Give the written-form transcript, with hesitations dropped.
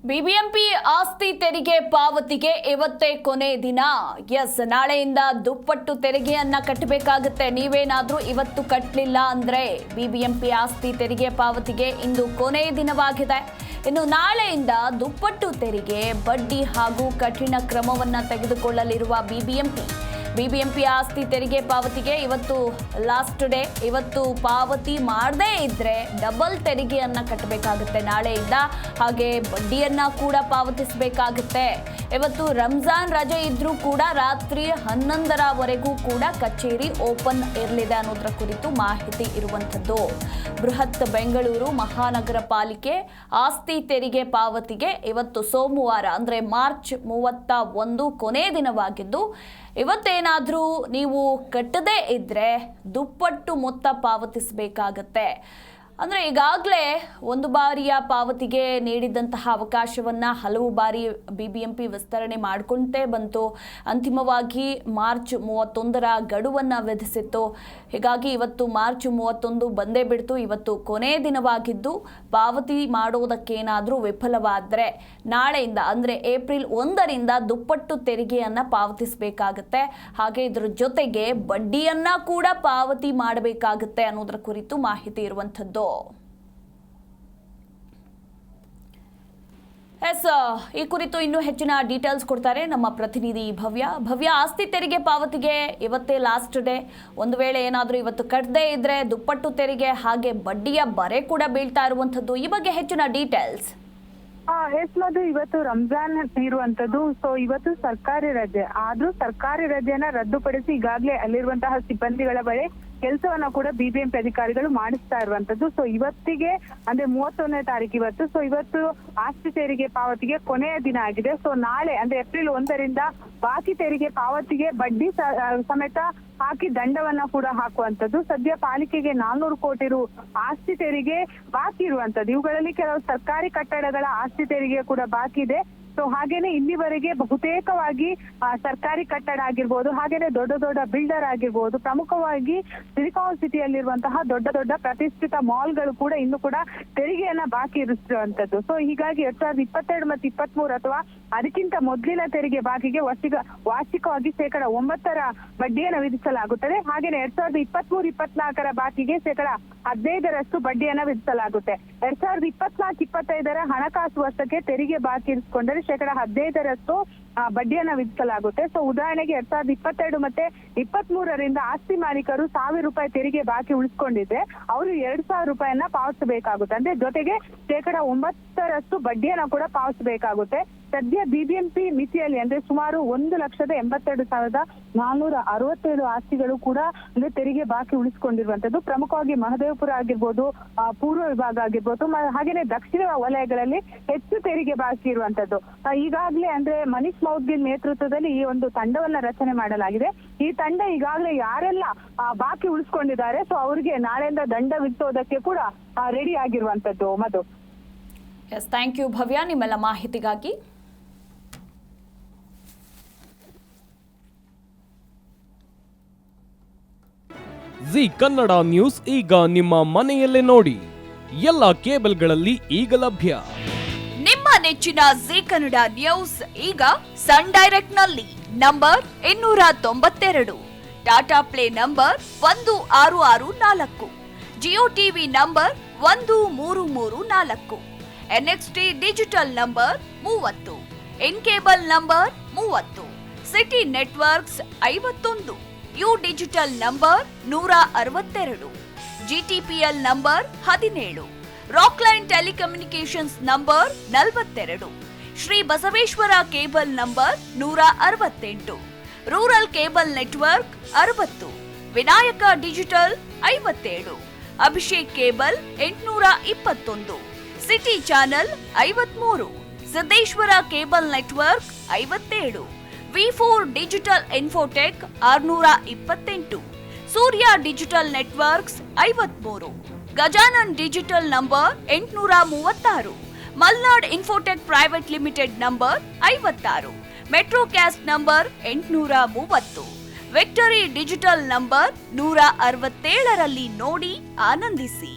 BBMP ಆಸ್ತಿ ತೆರಿಗೆ ಪಾವತಿಗೆ ಇವತ್ತೇ ಕೊನೆ ದಿನ. ನಾಳೆಯಿಂದ ದುಪ್ಪಟ್ಟು ತೆರಿಗೆಯನ್ನ ಕಟ್ಟಬೇಕಾಗುತ್ತೆ. ನೀವೇನಾದ್ರೂ ಇವತ್ತು ಕಟ್ಟಲಿಲ್ಲ ಅಂದ್ರೆ ಬಿಬಿಎಂಪಿ ಆಸ್ತಿ ತೆರಿಗೆ ಪಾವತಿಗೆ ಇಂದು ಕೊನೆ ದಿನವಾಗಿದೆ. ಇನ್ನು ನಾಳೆಯಿಂದ ದುಪ್ಪಟ್ಟು ತೆರಿಗೆ, ಬಡ್ಡಿ ಹಾಗೂ ಕಠಿಣ ಕ್ರಮವನ್ನ ತೆಗೆದುಕೊಳ್ಳಲಿರುವ ಬಿಬಿಎಂಪಿ ಆಸ್ತಿ ತೆರಿಗೆ ಪಾವತಿಗೆ ಇವತ್ತು ಲಾಸ್ಟ್ ಡೇ. ಇವತ್ತು ಪಾವತಿ ಮಾಡದೇ ಇದ್ರೆ ಡಬಲ್ ತೆರಿಗೆಯನ್ನ ಕಟ್ಟಬೇಕಾಗುತ್ತೆ ನಾಳೆಯಿಂದ. ಹಾಗೆ ಬಡ್ಡಿಯನ್ನ ಕೂಡ ಪಾವತಿಸಬೇಕಾಗುತ್ತೆ. ಇವತ್ತು ರಂಜಾನ್ ರಜೆ ಇದ್ರೂ ಕೂಡ ರಾತ್ರಿ 11ರವರೆಗೂ ಕೂಡ ಕಚೇರಿ ಓಪನ್ ಇರಲಿದೆ ಅನ್ನೋದರ ಕುರಿತು ಮಾಹಿತಿ ಇರುವಂಥದ್ದು. ಬೃಹತ್ ಬೆಂಗಳೂರು ಮಹಾನಗರ ಪಾಲಿಕೆ ಆಸ್ತಿ ತೆರಿಗೆ ಪಾವತಿಗೆ ಇವತ್ತು ಸೋಮವಾರ ಅಂದ್ರೆ ಮಾರ್ಚ್ 31 ಕೊನೆ ದಿನವಾಗಿದ್ದು, ಇವತ್ತೇನಾದರೂ ನೀವು ಕಟ್ಟದೇ ಇದ್ರೆ ದುಪ್ಪಟ್ಟು ಮೊತ್ತ ಪಾವತಿಸಬೇಕಾಗತ್ತೆ. ಅಂದರೆ ಈಗಾಗಲೇ ಒಂದು ಬಾರಿಯ ಪಾವತಿಗೆ ನೀಡಿದಂತಹ ಅವಕಾಶವನ್ನು ಹಲವು ಬಾರಿ ಬಿಬಿಎಂಪಿ ವಿಸ್ತರಣೆ ಮಾಡಿಕೊಂಡೇ ಬಂತು. ಅಂತಿಮವಾಗಿ ಮಾರ್ಚ್ 31ರ ಗಡುವನ್ನು ವಿಧಿಸಿತ್ತು. ಹೀಗಾಗಿ ಇವತ್ತು ಮಾರ್ಚ್ 31 ಬಂದೇ ಬಿಡ್ತು. ಇವತ್ತು ಕೊನೆ ದಿನವಾಗಿದ್ದು, ಪಾವತಿ ಮಾಡೋದಕ್ಕೇನಾದರೂ ವಿಫಲವಾದರೆ ನಾಳೆಯಿಂದ ಅಂದರೆ ಏಪ್ರಿಲ್ 1ರಿಂದ ದುಪ್ಪಟ್ಟು ತೆರಿಗೆಯನ್ನು ಪಾವತಿಸಬೇಕಾಗತ್ತೆ. ಹಾಗೆ ಇದರ ಜೊತೆಗೆ ಬಡ್ಡಿಯನ್ನು ಕೂಡ ಪಾವತಿ ಮಾಡಬೇಕಾಗುತ್ತೆ ಅನ್ನೋದರ ಕುರಿತು ಮಾಹಿತಿ ಇರುವಂಥದ್ದು. ಈ ಕುರಿತು ಇನ್ನೂ ಹೆಚ್ಚಿನ ಡೀಟೇಲ್ಸ್ ಕೊಡ್ತಾರೆ ನಮ್ಮ ಪ್ರತಿನಿಧಿ ಭವ್ಯ. ಆಸ್ತಿ ತೆರಿಗೆ ಪಾವತಿಗೆ ಇವತ್ತೇ ಲಾಸ್ಟ್ ಡೇ. ಒಂದು ವೇಳೆ ಏನಾದರೂ ಇವತ್ತು ಕಟ್ಟದೇ ಇದ್ರೆ ದುಪ್ಪಟ್ಟು ತೆರಿಗೆ ಹಾಗೆ ಬಡ್ಡಿಯ ಬರೆ ಕೂಡ ಬೀಳ್ತಾ ಇರುವಂತದ್ದು. ಈ ಬಗ್ಗೆ ಹೆಚ್ಚಿನ ಡೀಟೇಲ್ಸ್. ಮಧು, ಇವತ್ತು ರಂಜಾನ್ ಇರುವಂತದ್ದು. ಸೊ ಇವತ್ತು ಸರ್ಕಾರಿ ರಜೆ ಆದ್ರೂ ಸರ್ಕಾರಿ ರಜೆಯನ್ನ ರದ್ದುಪಡಿಸಿ ಈಗಾಗಲೇ ಅಲ್ಲಿರುವಂತಹ ಸಿಬ್ಬಂದಿಗಳ ಬಳಿ ಕೆಲಸವನ್ನ ಕೂಡ ಬಿಬಿಎಂಪಿ ಅಧಿಕಾರಿಗಳು ಮಾಡಿಸ್ತಾ ಇರುವಂತದ್ದು. ಸೊ ಇವತ್ತಿಗೆ ಅಂದ್ರೆ 31ನೇ ತಾರೀಕು ಇವತ್ತು. ಸೊ ಇವತ್ತು ಆಸ್ತಿ ತೆರಿಗೆ ಪಾವತಿಗೆ ಕೊನೆಯ ದಿನ ಆಗಿದೆ. ಸೊ ನಾಳೆ ಅಂದ್ರೆ ಏಪ್ರಿಲ್ 1ರಿಂದ ಬಾಕಿ ತೆರಿಗೆ ಪಾವತಿಗೆ ಬಡ್ಡಿ ಸಮೇತ ಹಾಕಿ ದಂಡವನ್ನ ಕೂಡ ಹಾಕುವಂತದ್ದು. ಸದ್ಯ ಪಾಲಿಕೆಗೆ 400 ಕೋಟಿ ರು ಆಸ್ತಿ ತೆರಿಗೆ ಬಾಕಿ ಇರುವಂತದ್ದು. ಇವುಗಳಲ್ಲಿ ಕೆಲವು ಸರ್ಕಾರಿ ಕಟ್ಟಡಗಳ ಆಸ್ತಿ ತೆರಿಗೆ ಕೂಡ ಬಾಕಿ ಇದೆ. ಸೊ ಹಾಗೇನೆ ಇಲ್ಲಿವರೆಗೆ ಬಹುತೇಕವಾಗಿ ಸರ್ಕಾರಿ ಕಟ್ಟಡ ಆಗಿರ್ಬೋದು, ಹಾಗೇನೆ ದೊಡ್ಡ ದೊಡ್ಡ ಬಿಲ್ಡರ್ ಆಗಿರ್ಬೋದು, ಪ್ರಮುಖವಾಗಿ ಸಿಲಿಕಾನ್ ಸಿಟಿಯಲ್ಲಿರುವಂತಹ ದೊಡ್ಡ ದೊಡ್ಡ ಪ್ರತಿಷ್ಠಿತ ಮಾಲ್ಗಳು ಕೂಡ ಇನ್ನು ಕೂಡ ತೆರಿಗೆಯನ್ನ ಬಾಕಿ ಇರಿಸಿರುವಂತದ್ದು. ಸೊ ಹೀಗಾಗಿ 2022 ಮತ್ತು 23 ಅಥವಾ ಅದಕ್ಕಿಂತ ಮೊದಲಿನ ತೆರಿಗೆ ಬಾಕಿಗೆ ವಾರ್ಷಿಕವಾಗಿ 9% ಬಡ್ಡಿಯನ್ನು ವಿಧಿಸಲಾಗುತ್ತದೆ. ಹಾಗೇನೆ 2023-24 ಬಾಕಿಗೆ 15% ಬಡ್ಡಿಯನ್ನ ವಿಧಿಸಲಾಗುತ್ತೆ. 2024-25 ಹಣಕಾಸು ವರ್ಷಕ್ಕೆ ತೆರಿಗೆ ಬಾಕಿ ಇರಿಸಿಕೊಂಡರೆ 15% ಬಡ್ಡಿಯನ್ನ ವಿಧಿಸಲಾಗುತ್ತೆ. ಸೊ ಉದಾಹರಣೆಗೆ 2022 ಮತ್ತೆ 23ರಿಂದ ಆಸ್ತಿ ಮಾಲೀಕರು ₹1,000 ತೆರಿಗೆ ಬಾಕಿ ಉಳಿಸ್ಕೊಂಡಿದ್ರೆ ಅವರು ₹2,000 ಪಾವತಿಸಬೇಕಾಗುತ್ತೆ. ಅಂದ್ರೆ ಜೊತೆಗೆ 9% ಬಡ್ಡಿಯನ್ನ ಕೂಡ ಪಾವತಿಸಬೇಕಾಗುತ್ತೆ. ಸದ್ಯ ಬಿಬಿಎಂಪಿ ಮಿತಿಯಲ್ಲಿ ಅಂದ್ರೆ ಸುಮಾರು 1,82,467 ಆಸ್ತಿಗಳು ಕೂಡ ಅಂದ್ರೆ ತೆರಿಗೆ ಬಾಕಿ ಉಳಿಸಿಕೊಂಡಿರುವಂತದ್ದು. ಪ್ರಮುಖವಾಗಿ ಮಹದೇವಪುರ ಆಗಿರ್ಬೋದು, ಪೂರ್ವ ವಿಭಾಗ ಆಗಿರ್ಬೋದು, ಹಾಗೇನೆ ದಕ್ಷಿಣ ವಲಯಗಳಲ್ಲಿ ಹೆಚ್ಚು ತೆರಿಗೆ ಬಾಕಿ ಇರುವಂತದ್ದು. ಈಗಾಗಲೇ ಅಂದ್ರೆ ಮನೀಶ್ ಮೌದ್ಗಿಲ್ ನೇತೃತ್ವದಲ್ಲಿ ಈ ಒಂದು ತಂಡವನ್ನ ರಚನೆ ಮಾಡಲಾಗಿದೆ. ಈ ತಂಡ ಈಗಾಗಲೇ ಯಾರೆಲ್ಲ ಬಾಕಿ ಉಳಿಸ್ಕೊಂಡಿದ್ದಾರೆ ಸೊ ಅವರಿಗೆ ನಾಳೆಯಿಂದ ದಂಡ ವಿಧಿಸೋದಕ್ಕೆ ಕೂಡ ರೆಡಿ ಆಗಿರುವಂತದ್ದು. ಮಧು, ಥ್ಯಾಂಕ್ ಯು ಭವ್ಯ ನಿಮ್ಮೆಲ್ಲ ಮಾಹಿತಿಗಾಗಿ. ಜಿ ಕನ್ನಡ ನ್ಯೂಸ್ ಈಗ ನಿಮ್ಮ ಮನೆಯಲ್ಲೇ ನೋಡಿ. ಎಲ್ಲ ಕೇಬಲ್ಗಳಲ್ಲಿ ಈಗ ಲಭ್ಯ. ನಿಮ್ಮ ನೆಚ್ಚಿನ ಜಿ ಕನ್ನಡ ನ್ಯೂಸ್ ಈಗ ಸನ್ ಡೈರೆಕ್ಟ್ ನಲ್ಲಿ number 292, Tata Play number 1664, Jio TV number 1334, NXT digital number 30, in cable number 30, City networks 51, U digital number 162, GTPL number 17, Rockline telecommunications number 42, Shri Basaveshwara cable number 168, rural cable network 60, Vinayaka digital 57, Abhishek cable 821, City channel 53, Siddeshwara cable network 57, ವಿ4 digital infotech 628, Surya digital networks 53, Gajanan digital number 836, Malnad infotech private limited number 56, Metrocast number 830, Victory digital number 167ರಲ್ಲಿ ನೋಡಿ ಆನಂದಿಸಿ.